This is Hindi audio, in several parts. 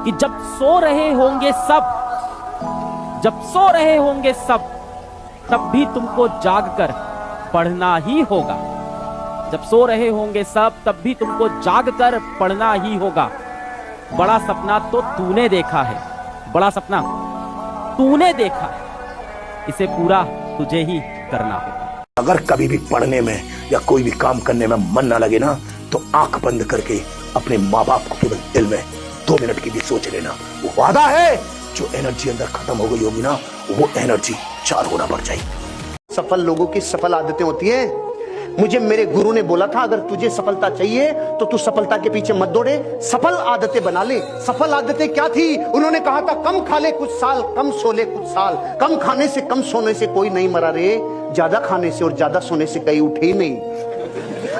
कि जब सो रहे होंगे सब, तब भी तुमको जागकर पढ़ना ही होगा। जब सो रहे होंगे सब, तब भी तुमको जागकर पढ़ना ही होगा। बड़ा सपना तो तूने देखा है, बड़ा सपना तूने देखा है, इसे पूरा तुझे ही करना होगा। अगर कभी भी पढ़ने में या कोई भी काम करने में मन ना लगे ना, तो आंख बंद करके अपने माँ बाप को केवल दिल में 2 मिनट की भी सोच लेना। वो वादा है, जो एनर्जी अंदर खत्म हो गई होगी ना, वो एनर्जी 4 गुना बढ़ जाएगी। सफल लोगों की सफल आदतें होती है। मुझे मेरे गुरु ने बोला था, अगर तुझे सफलता चाहिए तो तू सफलता के पीछे मत दौड़े, सफल आदतें बना ले। सफल आदतें क्या थी? उन्होंने कहा था, कम खा ले कुछ साल, कम सो ले कुछ साल। कम खाने से कम सोने से कोई नहीं मरा रे, ज्यादा खाने से और ज्यादा सोने से कहीं उठे ही नहीं।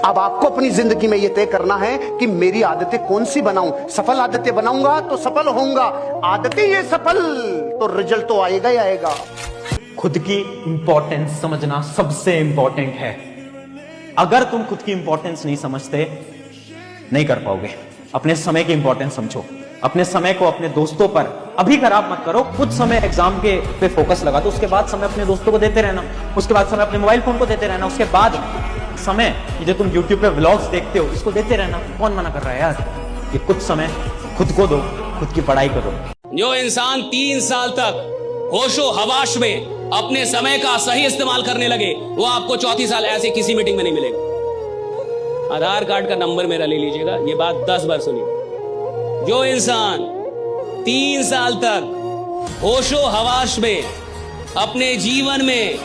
अब आपको अपनी जिंदगी में यह तय करना है कि मेरी आदतें कौन सी बनाऊं। सफल आदतें बनाऊंगा तो सफल होऊंगा, आदतें ये सफल तो रिजल्ट तो आएगा ही आएगा। खुद की इंपॉर्टेंस समझना सबसे इंपॉर्टेंट है। अगर तुम खुद की इंपॉर्टेंस नहीं समझते, नहीं कर पाओगे। अपने समय की इंपॉर्टेंस समझो, अपने समय को अपने दोस्तों पर अभी खराब मत करो। कुछ समय एग्जाम के पे फोकस लगा दो, उसके बाद समय अपने दोस्तों को देते रहना, उसके बाद समय अपने मोबाइल फोन को देते रहना, उसके बाद समय जो तुम YouTube पे व्लॉग्स देखते हो इसको देते रहना। कौन मना कर रहा है यार? ये कुछ समय खुद को दो, खुद की पढ़ाई करो। जो इंसान 3 साल तक होशो हवाश में अपने समय का सही इस्तेमाल करने लगे, वो आपको 4थी साल ऐसे किसी मीटिंग में नहीं मिलेगा। आधार कार्ड का नंबर मेरा ले लीजिएगा, ये बात 10 बार सुनिए। जो इंसान 3 साल तक होशो हवाश में अपने जीवन में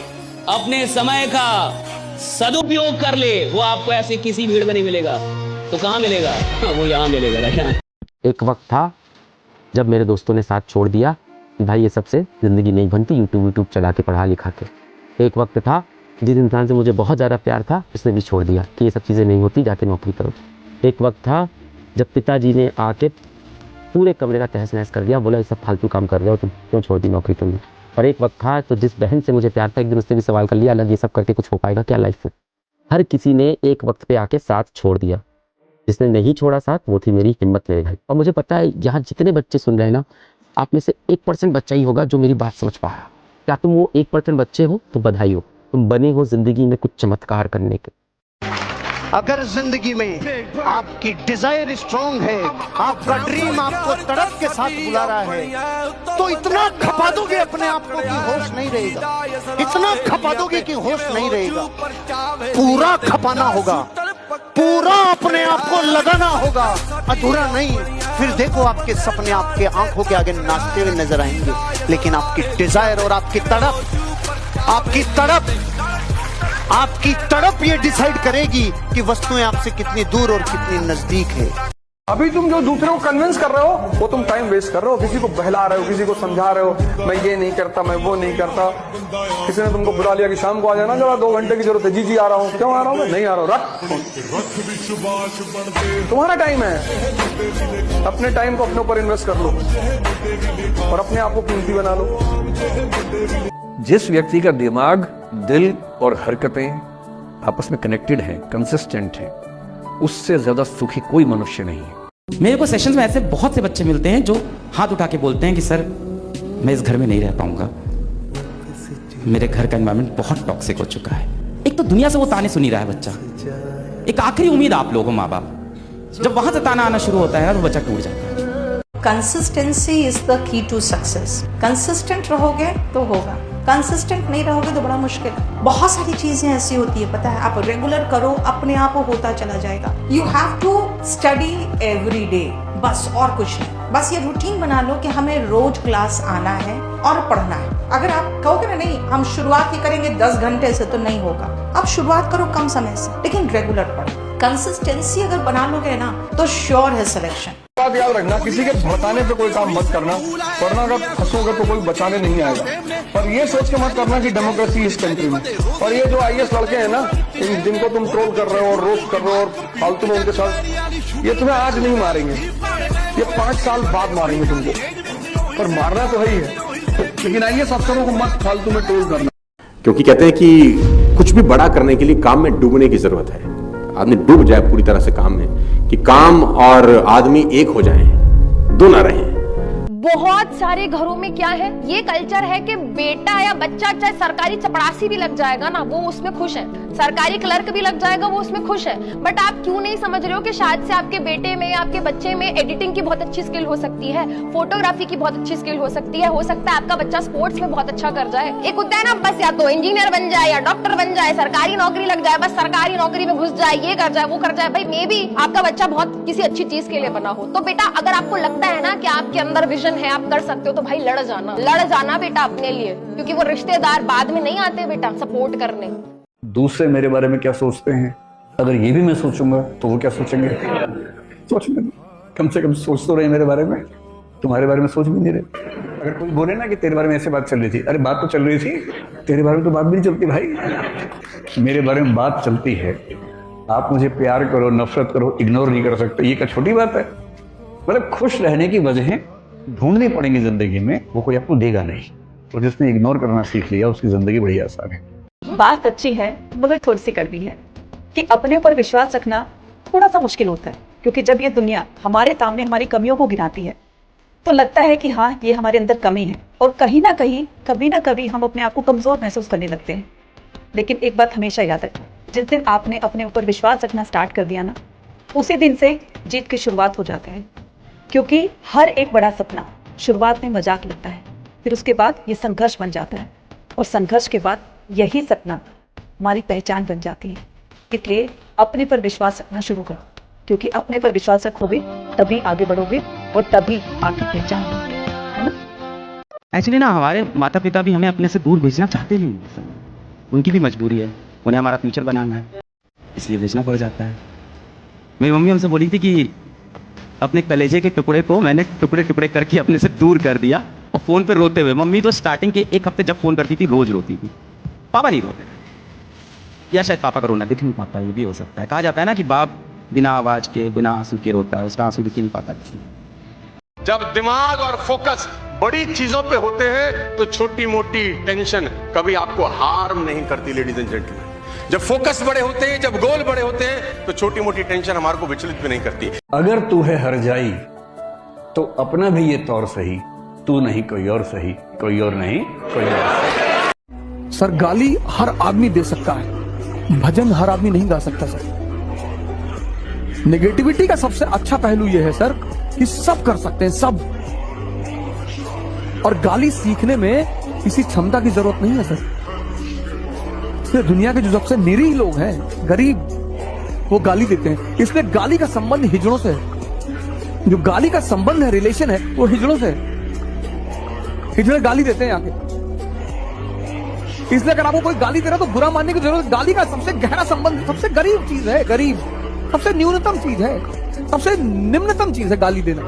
अपने समय का सदुपयोग कर ले, वो आपको ऐसे किसी भीड़ में नहीं मिलेगा। तो कहां मिलेगा? वो यहां मिलेगा। एक वक्त था जब मेरे दोस्तों ने साथ छोड़ दिया कि भाई ये सबसे ज़िंदगी नहीं बनती, यूट्यूब चला के पढ़ा लिखा के। एक वक्त था जिस इंसान से मुझे बहुत ज़्यादा प्यार था, उसने भी छोड़ दिया कि ये सब चीज़ें नहीं होती, जाके नौकरी करो। एक वक्त था जब पिताजी ने आके पूरे कमरे का तहस नहस कर दिया, बोला ये सब फालतू काम कर रहे हो, तुम क्यों छोड़ दी नौकरी तुमने। और एक वक्त था तो जिस बहन से मुझे प्यार था, एक दिन उसने भी सवाल कर लिया, अलग ये सब करके कुछ हो पाएगा क्या लाइफ में। हर किसी ने एक वक्त पे आके साथ छोड़ दिया। जिसने नहीं छोड़ा साथ, वो थी मेरी हिम्मत मेरे भाई। और मुझे पता है यहाँ जितने बच्चे सुन रहे हैं ना, आप में से 1% बच्चा ही होगा जो मेरी बात समझ पाया। क्या तुम वो 1% बच्चे हो तो बधाई हो, तुम बने हो जिंदगी में कुछ चमत्कार करने के। अगर जिंदगी में आपकी डिजायर स्ट्रॉन्ग है, आपका ड्रीम आपको तड़प के साथ बुला रहा है, तो इतना खपा दोगे अपने आप को कि होश नहीं रहेगा। इतना खपा दोगे कि होश नहीं रहेगा। पूरा खपाना होगा, पूरा अपने आप को लगाना होगा, अधूरा नहीं। फिर देखो आपके सपने आपके आंखों के आगे नाचते हुए नजर आएंगे। लेकिन आपकी डिजायर और आपकी तड़प ये डिसाइड करेगी कि वस्तुएं आपसे कितनी दूर और कितनी नजदीक है। अभी तुम जो दूसरे को कन्विंस कर रहे हो, वो तुम टाइम वेस्ट कर रहे हो। किसी को बहला रहे हो, किसी को समझा रहे हो, मैं ये नहीं करता, मैं वो नहीं करता। किसी ने तुमको बुला लिया कि शाम को आ जाना, जरा 2 घंटे की जरूरत है। जी आ रहा हूँ। क्यों आ रहा हूँ? मैं नहीं आ रहा हूँ। रख, तुम्हारा टाइम है, अपने टाइम को अपने ऊपर इन्वेस्ट कर लो और अपने आप को कीमती बना लो। जिस व्यक्ति का दिमाग, दिल और हरकतें आपस में कनेक्टेड हैं, कंसिस्टेंट हैं, उससे ज्यादा सुखी कोई मनुष्य नहीं है। मेरे को सेशंस में ऐसे बहुत से बच्चे मिलते हैं जो हाथ उठा के बोलते हैं कि सर मैं इस घर में नहीं रह पाऊंगा, मेरे घर का एनवायरनमेंट बहुत टॉक्सिक हो चुका है। एक तो दुनिया से वो ताने सुनी रहा है बच्चा, एक आखिरी उम्मीद आप लोगों माँ बाप, जब वहां से ताना आना शुरू होता है वो बच्चा टूट जाता है। Consistency is the key to success. Consistent रहोगे तो होगा, कंसिस्टेंट नहीं रहोगे तो बड़ा मुश्किल है। बहुत सारी चीजें ऐसी होती है, पता है, आप रेगुलर करो, अपने आप होता चला जाएगा। You have to study every day, बस और कुछ नहीं। बस ये रूटीन बना लो कि हमें रोज क्लास आना है और पढ़ना है। अगर आप कहोगे ना नहीं हम शुरुआत ही करेंगे 10 घंटे से, तो नहीं होगा। आप शुरुआत करो कम समय से, लेकिन रेगुलर पढ़ो। कंसिस्टेंसी अगर बना लोगे ना तो श्योर है सिलेक्शन। बात याद रखना, किसी के भड़काने पे कोई काम मत करना, वरना अगर फंसोगे तो कोई बचाने नहीं आएगा। और ये सोच के मत करना कि डेमोक्रेसी इस कंट्री में। और ये जो IAS लड़के हैं ना, जिनको तुम ट्रोल कर रहे हो और रोस्ट कर रहे हो और फालतू में उनके साथ, ये तुम्हें आज नहीं मारेंगे, ये 5 साल बाद मारेंगे तुमको। पर मारना तो है ही है, लेकिन IAS अफसरों को मत फालतू में ट्रोल करना। क्योंकि कहते हैं कि कुछ भी बड़ा करने के लिए काम में डूबने की जरूरत है। आदमी डूब जाए पूरी तरह से काम में, कि काम और आदमी एक हो जाएं, दो ना रहे। बहुत सारे घरों में क्या है, ये कल्चर है कि बेटा या बच्चा चाहे सरकारी चपरासी भी लग जाएगा ना, वो उसमें खुश है, सरकारी क्लर्क भी लग जाएगा, वो उसमें खुश है। बट आप क्यों नहीं समझ रहे हो कि शायद से आपके बेटे में या आपके बच्चे में एडिटिंग की बहुत अच्छी स्किल हो सकती है, फोटोग्राफी की बहुत अच्छी स्किल हो सकती है, हो सकता है आपका बच्चा स्पोर्ट्स में बहुत अच्छा कर जाए। एक होता है ना, बस या तो इंजीनियर बन जाए या डॉक्टर बन जाए, सरकारी नौकरी लग जाए, बस सरकारी नौकरी में घुस जाए, ये कर जाए, वो कर जाए। भाई मे बी आपका बच्चा बहुत किसी अच्छी चीज के लिए बना हो, तो बेटा अगर आपको लगता है ना कि आपके अंदर विजन है, आप कर सकते हो, तो भाई लड़ जाना बेटा अपने लिए, क्योंकि वो रिश्तेदार बाद में नहीं आते बेटा सपोर्ट करने। दूसरे मेरे बारे में क्या सोचते हैं, अगर ये भी मैं सोचूंगा तो वो क्या सोचेंगे? सोचने दो, कम से कम सोच तो रहे मेरे बारे में, तुम्हारे बारे में सोच भी नहीं रहे। अगर कोई बोले ना कि तेरे बारे में ऐसे बात चल रही थी, अरे बात तो चल रही थी, तेरे बारे में तो बात भी नहीं चलती भाई, मेरे बारे में बात चलती है। आप मुझे प्यार करो, नफरत करो, इग्नोर नहीं कर सकते, ये क्या छोटी बात है? मतलब खुश रहने की वजह ढूंढनी पड़ेंगी जिंदगी में, वो कोई आपको देगा नहीं। तो जिसने इग्नोर करना सीख लिया उसकी जिंदगी बड़ी आसान है। बात अच्छी है मगर थोड़ी सी कड़वी है कि अपने ऊपर विश्वास रखना थोड़ा सा मुश्किल होता है, क्योंकि जब ये दुनिया हमारे सामने हमारी कमियों को गिनाती है तो लगता है कि हाँ ये हमारे अंदर कमी है, और कहीं ना कहीं कभी ना कभी हम अपने आप को कमजोर महसूस करने लगते हैं। लेकिन एक बात हमेशा याद रखें, जिस दिन आपने अपने ऊपर विश्वास रखना स्टार्ट कर दिया ना, उसी दिन से जीत की शुरुआत हो जाती है। क्योंकि हर एक बड़ा सपना शुरुआत में मजाक लगता है, फिर उसके बाद ये संघर्ष बन जाता है, और संघर्ष के बाद यही सपना हमारी पहचान बन जाती है। इसलिए अपने पर विश्वास रखना शुरू करो, क्योंकि अपने पर विश्वास रखोगे तभी आगे बढ़ोगे और तभी आपकी पहचान होगी, है ना? एक्चुअली ना हमारे माता पिता भी हमें अपने से दूर भेजना चाहते नहीं, उनकी भी मजबूरी है, उन्हें हमारा फ्यूचर बनाना है, इसलिए भेजना पड़ जाता है। मेरी मम्मी हमसे बोली थी कि अपने कलेजे के टुकड़े को मैंने टुकड़े टुकड़े करके अपने से दूर कर दिया, और फोन पे रोते हुए। मम्मी तो स्टार्टिंग के 1 हफ्ते जब फोन करती थी रोज रोती थी, पापा नहीं रोते, या शायद पापा का रोना दिख नहीं पाता, ये भी हो सकता है। कहा जाता है ना कि बाप बिना आवाज के बिना आंसू के रोता है, उसका आंसू दिख नहीं पाता। जब दिमाग और फोकस बड़ी चीजों पे होते हैं तो छोटी मोटी टेंशन कभी आपको हार्म नहीं करती। लेडीज एंड जेंटलमैन, जब फोकस बड़े होते हैं, जब गोल बड़े होते हैं, तो छोटी मोटी टेंशन हमारे को विचलित भी नहीं करती। अगर तू है हर जाई तो अपना भी ये तौर सही, तू नहीं कोई और सही, कोई और नहीं कोई और। सर गाली हर आदमी दे सकता है, भजन हर आदमी नहीं गा सकता सर। नेगेटिविटी का सबसे अच्छा पहलू यह है सर कि सब कर सकते हैं, सब। और गाली सीखने में किसी क्षमता की जरूरत नहीं है सर। इसलिए दुनिया के जो सबसे निरीह लोग हैं, गरीब, वो गाली देते हैं। इसलिए गाली का संबंध हिजड़ों से है। जो गाली का संबंध है, रिलेशन है, वो हिजड़ों से है। हिजड़े गाली देते हैं आके। इसलिए अगर आपको कोई गाली दे रहा है तो बुरा मानने की जरूरत। गाली का सबसे गहरा संबंध, सबसे गरीब चीज है, गरीब सबसे न्यूनतम चीज है, सबसे निम्नतम चीज है गाली देना।